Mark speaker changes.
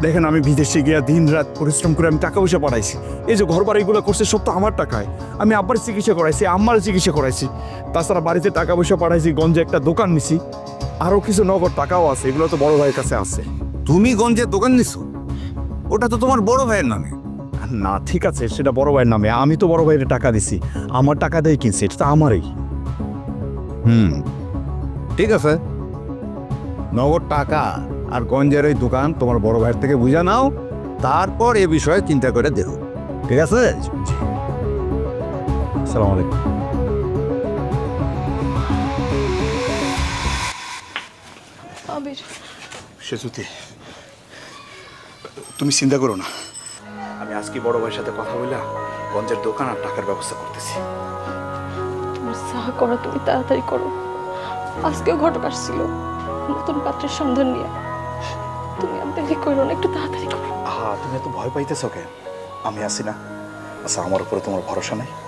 Speaker 1: দেখেন আমি বিদেশে গিয়ে দিন রাত পরিশ্রম করে আমি টাকা পয়সা পাঠাইছি। এই যে ঘর বাড়িগুলো করছে সব তো আমার টাকায়। আমি আব্বার চিকিৎসা করাইছি, আম্মার চিকিৎসা করাইছি, তাছাড়া বাড়িতে টাকা পয়সা পাঠাইছি, গঞ্জে একটা দোকান নিছি, আরও কিছু নগদ টাকাও আছে, এগুলো তো বড় ভাইয়ের কাছে আছে।
Speaker 2: তুমি গঞ্জে দোকান নিছো? ওটা তো তোমার বড় ভাইয়ের নামে।
Speaker 1: না ঠিক আছে, সেটা বড় ভাইয়ের নামে, আমি তো বড় ভাইয়ের টাকা দিছি, আমার টাকা দিয়ে কিনছি, এটা তো আমারই।
Speaker 2: ঠিক আছে, নগদ টাকা আর গঞ্জের ওই দোকান তোমার বড় ভাইয়ের থেকে বুঝে নাও, তারপর এ বিষয়ে চিন্তা করে দেখো। ঠিক আছে?
Speaker 1: আসসালামু আলাইকুম।
Speaker 3: আবির,
Speaker 1: সেতুতি, তুমি চিন্তা করো না, আমি আজকে বড় ভাইয়ের সাথে কথা বলে গঞ্জের দোকান আর টাকার ব্যবস্থা করতেছি।
Speaker 3: তোমার যা করো তুমি তাড়াতাড়ি করো। আজকেও ঘটক আসছিল নতুন পাত্রের সন্ধান নিয়ে। তুমি আর দেরি করো না, একটু তাড়াতাড়ি করো।
Speaker 1: তুমি এত ভয় পাইতেছ কেন? আমি আছি না? আচ্ছা, আমার উপরে তোমার ভরসা নাই?